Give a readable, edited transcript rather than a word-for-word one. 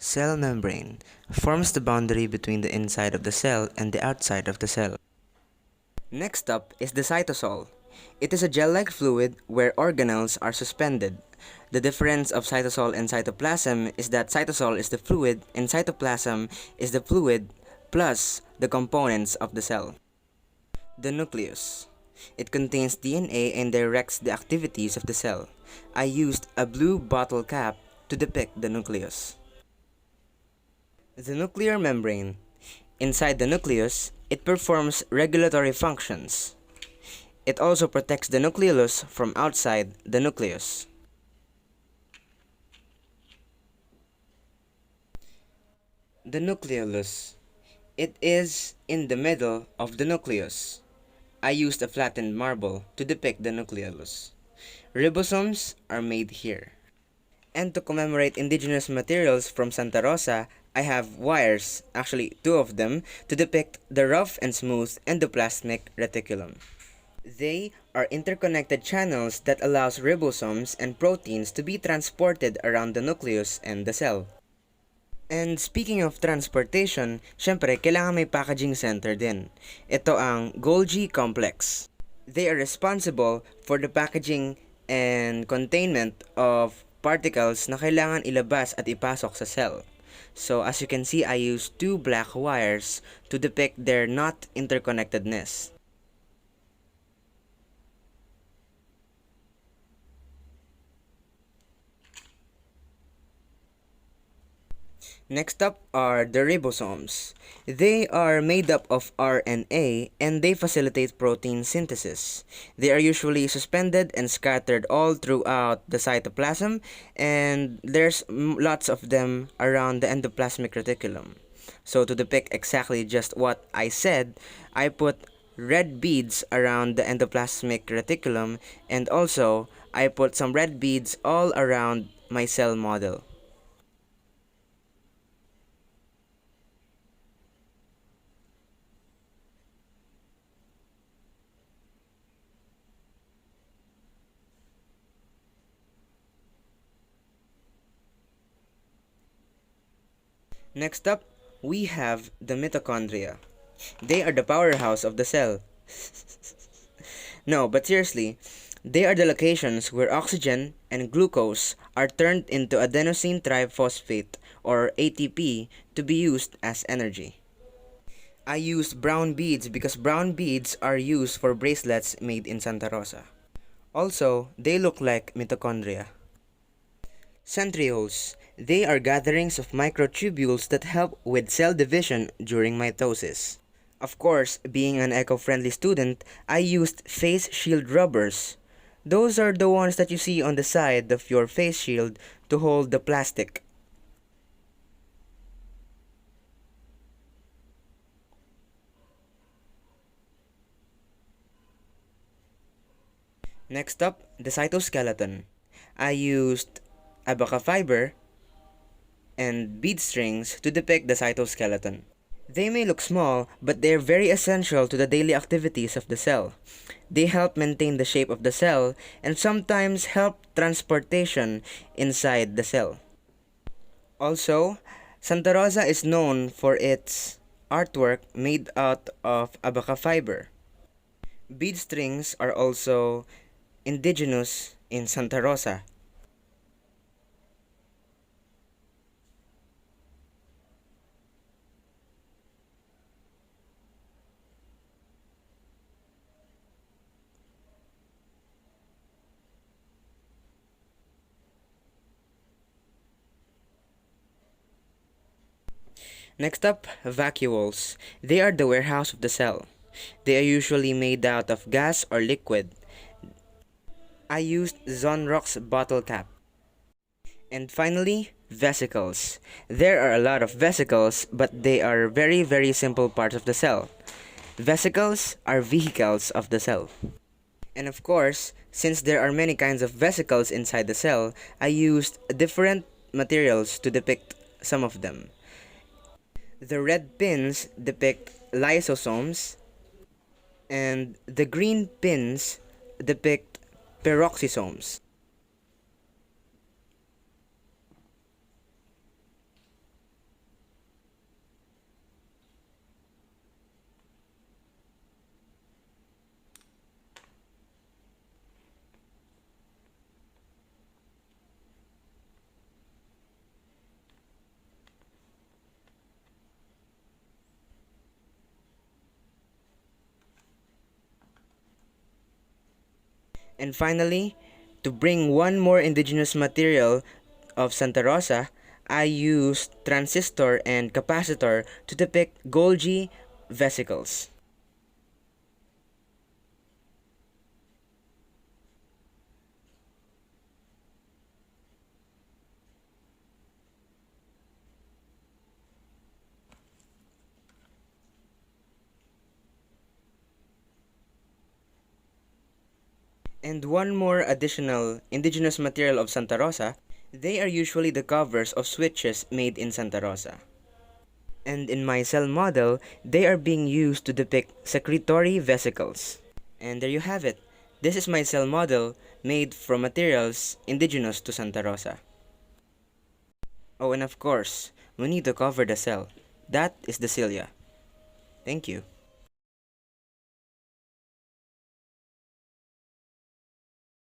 Cell membrane forms the boundary between the inside of the cell and the outside of the cell. Next up is the cytosol. It is a gel-like fluid where organelles are suspended. The difference of cytosol and cytoplasm is that cytosol is the fluid and cytoplasm is the fluid plus the components of the cell. The nucleus. It contains DNA and directs the activities of the cell. I used a blue bottle cap to depict the nucleus. The nuclear membrane. Inside the nucleus, it performs regulatory functions. It also protects the nucleolus from outside the nucleus. The nucleolus. It is in the middle of the nucleus. I used a flattened marble to depict the nucleolus. Ribosomes are made here. And to commemorate indigenous materials from Santa Rosa, I have wires, actually two of them, to depict the rough and smooth endoplasmic reticulum. They are interconnected channels that allows ribosomes and proteins to be transported around the nucleus and the cell. And speaking of transportation, syempre, kailangan may packaging center din. Ito ang Golgi complex. They are responsible for the packaging and containment of particles na kailangan ilabas at ipasok sa cell. So as you can see, I used two black wires to depict their not interconnectedness. Next up are the ribosomes. They are made up of RNA and they facilitate protein synthesis. They are usually suspended and scattered all throughout the cytoplasm, and there's lots of them around the endoplasmic reticulum. So to depict exactly just what I said, I put red beads around the endoplasmic reticulum, and also I put some red beads all around my cell model. Next up, we have the mitochondria. They are the powerhouse of the cell. No, but seriously, they are the locations where oxygen and glucose are turned into adenosine triphosphate or ATP to be used as energy. I used brown beads because brown beads are used for bracelets made in Santa Rosa. Also, they look like mitochondria. Centrioles. They are gatherings of microtubules that help with cell division during mitosis. Of course, being an eco-friendly student, I used face shield rubbers. Those are the ones that you see on the side of your face shield to hold the plastic. Next up, the cytoskeleton. I used abaca fiber and bead strings to depict the cytoskeleton. They may look small, but they are very essential to the daily activities of the cell. They help maintain the shape of the cell and sometimes help transportation inside the cell. Also, Santa Rosa is known for its artwork made out of abaca fiber. Bead strings are also indigenous in Santa Rosa. Next up, vacuoles. They are the warehouse of the cell. They are usually made out of gas or liquid. I used Zonrock's bottle cap. And finally, vesicles. There are a lot of vesicles, but they are very simple parts of the cell. Vesicles are vehicles of the cell. And of course, since there are many kinds of vesicles inside the cell, I used different materials to depict some of them. The red pins depict lysosomes, and the green pins depict peroxisomes. And finally, to bring one more indigenous material of Santa Rosa, I used transistor and capacitor to depict Golgi vesicles. And one more additional indigenous material of Santa Rosa, they are usually the covers of switches made in Santa Rosa. And in my cell model, they are being used to depict secretory vesicles. And there you have it. This is my cell model made from materials indigenous to Santa Rosa. Oh, and of course, we need to cover the cell. That is the cilia. Thank you.